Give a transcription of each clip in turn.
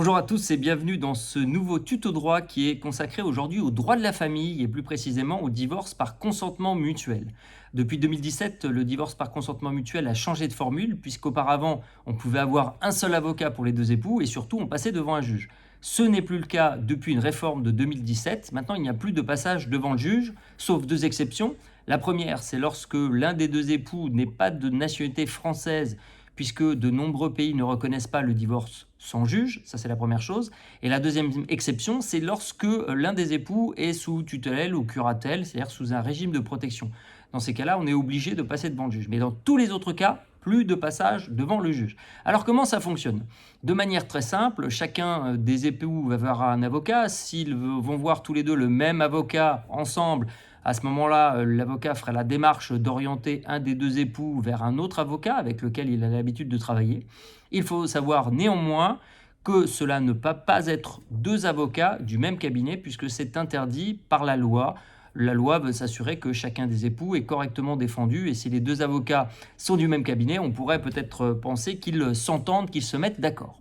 Bonjour à tous et bienvenue dans ce nouveau tuto droit qui est consacré aujourd'hui au droit de la famille et plus précisément au divorce par consentement mutuel. Depuis 2017, le divorce par consentement mutuel a changé de formule puisqu'auparavant on pouvait avoir un seul avocat pour les deux époux et surtout on passait devant un juge. Ce n'est plus le cas depuis une réforme de 2017. Maintenant il n'y a plus de passage devant le juge, sauf deux exceptions. La première, c'est lorsque l'un des deux époux n'est pas de nationalité française puisque de nombreux pays ne reconnaissent pas le divorce sans juge, ça c'est la première chose. Et la deuxième exception, c'est lorsque l'un des époux est sous tutelle ou curatelle, c'est-à-dire sous un régime de protection. Dans ces cas-là, on est obligé de passer devant le juge. Mais dans tous les autres cas, plus de passage devant le juge. Alors comment ça fonctionne? De manière très simple, chacun des époux va avoir un avocat. S'ils vont voir tous les deux le même avocat ensemble, à ce moment-là, l'avocat fera la démarche d'orienter un des deux époux vers un autre avocat avec lequel il a l'habitude de travailler. Il faut savoir néanmoins que cela ne peut pas être deux avocats du même cabinet puisque c'est interdit par la loi. La loi veut s'assurer que chacun des époux est correctement défendu et si les deux avocats sont du même cabinet, on pourrait peut-être penser qu'ils s'entendent, qu'ils se mettent d'accord.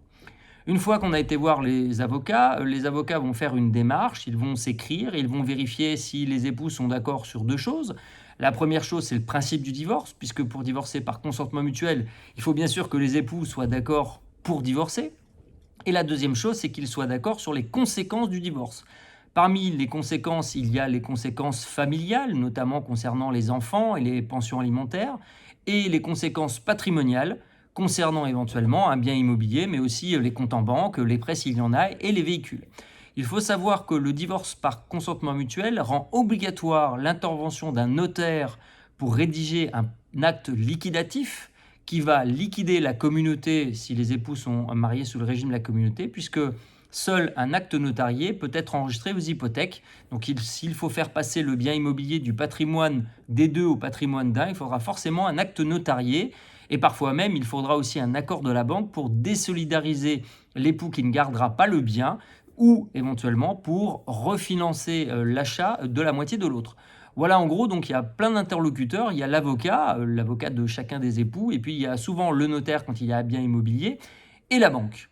Une fois qu'on a été voir les avocats vont faire une démarche, ils vont s'écrire, ils vont vérifier si les époux sont d'accord sur deux choses. La première chose, c'est le principe du divorce, puisque pour divorcer par consentement mutuel, il faut bien sûr que les époux soient d'accord pour divorcer. Et la deuxième chose, c'est qu'ils soient d'accord sur les conséquences du divorce. Parmi les conséquences, il y a les conséquences familiales, notamment concernant les enfants et les pensions alimentaires, et les conséquences patrimoniales, concernant éventuellement un bien immobilier, mais aussi les comptes en banque, les prêts s'il y en a, et les véhicules. Il faut savoir que le divorce par consentement mutuel rend obligatoire l'intervention d'un notaire pour rédiger un acte liquidatif qui va liquider la communauté si les époux sont mariés sous le régime de la communauté, puisque seul un acte notarié peut être enregistré aux hypothèques. Donc s'il faut faire passer le bien immobilier du patrimoine des deux au patrimoine d'un, il faudra forcément un acte notarié. Et parfois même, il faudra aussi un accord de la banque pour désolidariser l'époux qui ne gardera pas le bien ou éventuellement pour refinancer l'achat de la moitié de l'autre. Voilà en gros, donc il y a plein d'interlocuteurs, il y a l'avocat, l'avocat de chacun des époux, et puis il y a souvent le notaire quand il y a un bien immobilier, et la banque.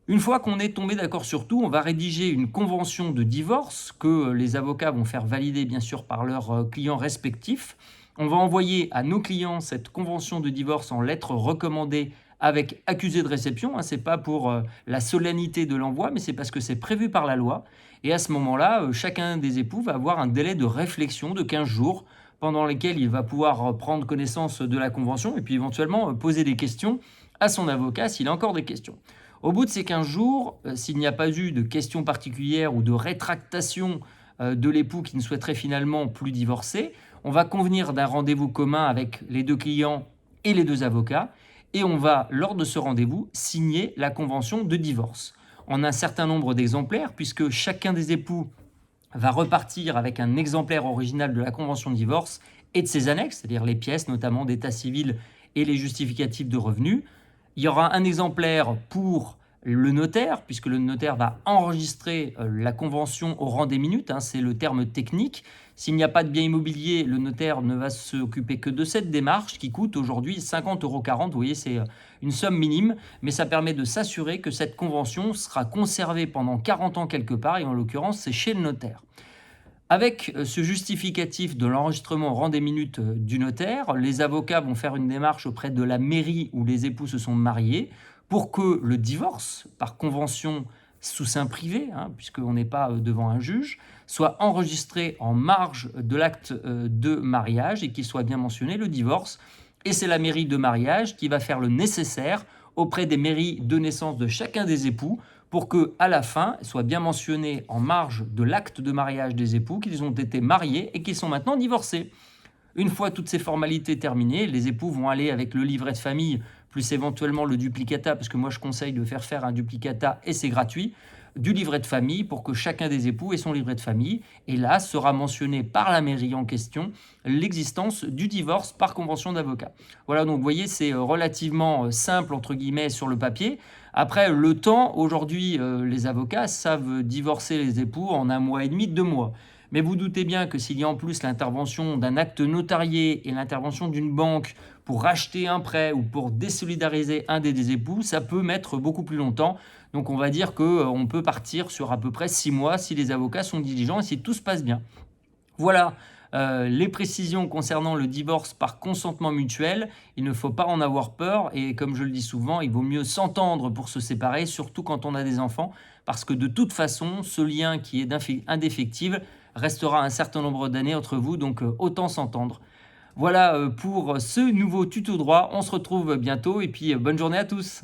Une fois qu'on est tombé d'accord sur tout, on va rédiger une convention de divorce que les avocats vont faire valider bien sûr par leurs clients respectifs. On va envoyer à nos clients cette convention de divorce en lettre recommandée avec accusé de réception. Ce n'est pas pour la solennité de l'envoi, mais c'est parce que c'est prévu par la loi. Et à ce moment-là, chacun des époux va avoir un délai de réflexion de 15 jours pendant lesquels il va pouvoir prendre connaissance de la convention et puis éventuellement poser des questions à son avocat s'il a encore des questions. Au bout de ces 15 jours, s'il n'y a pas eu de questions particulières ou de rétractation de l'époux qui ne souhaiterait finalement plus divorcer, on va convenir d'un rendez-vous commun avec les deux clients et les deux avocats et on va, lors de ce rendez-vous, signer la convention de divorce en un certain nombre d'exemplaires puisque chacun des époux va repartir avec un exemplaire original de la convention de divorce et de ses annexes, c'est-à-dire les pièces notamment d'état civil et les justificatifs de revenus. Il y aura un exemplaire pour le notaire, puisque le notaire va enregistrer la convention au rang des minutes, c'est le terme technique. S'il n'y a pas de bien immobilier, le notaire ne va s'occuper que de cette démarche qui coûte aujourd'hui 50,40 €. Vous voyez, c'est une somme minime, mais ça permet de s'assurer que cette convention sera conservée pendant 40 ans quelque part, et en l'occurrence, c'est chez le notaire. Avec ce justificatif de l'enregistrement au rang des minutes du notaire, les avocats vont faire une démarche auprès de la mairie où les époux se sont mariés pour que le divorce, par convention sous seing privé, puisqu'on n'est pas devant un juge, soit enregistré en marge de l'acte de mariage et qu'il soit bien mentionné le divorce. Et c'est la mairie de mariage qui va faire le nécessaire auprès des mairies de naissance de chacun des époux pour que, à la fin, soit bien mentionné en marge de l'acte de mariage des époux qu'ils ont été mariés et qu'ils sont maintenant divorcés. Une fois toutes ces formalités terminées, les époux vont aller avec le livret de famille, plus éventuellement le duplicata, parce que moi je conseille de faire un duplicata et c'est gratuit, du livret de famille pour que chacun des époux ait son livret de famille. Et là sera mentionné par la mairie en question l'existence du divorce par convention d'avocat. Voilà, donc vous voyez, c'est relativement simple entre guillemets sur le papier. Après, le temps, aujourd'hui, les avocats savent divorcer les époux en 1 mois et demi, 2 mois. Mais vous doutez bien que s'il y a en plus l'intervention d'un acte notarié et l'intervention d'une banque pour racheter un prêt ou pour désolidariser un des époux, ça peut mettre beaucoup plus longtemps. Donc on va dire qu'on peut partir sur à peu près 6 mois si les avocats sont diligents et si tout se passe bien. Voilà, les précisions concernant le divorce par consentement mutuel. Il ne faut pas en avoir peur et comme je le dis souvent, il vaut mieux s'entendre pour se séparer, surtout quand on a des enfants, parce que de toute façon, ce lien qui est indéfectible restera un certain nombre d'années entre vous, donc autant s'entendre. Voilà, pour ce nouveau tuto droit. On se retrouve bientôt et puis, bonne journée à tous.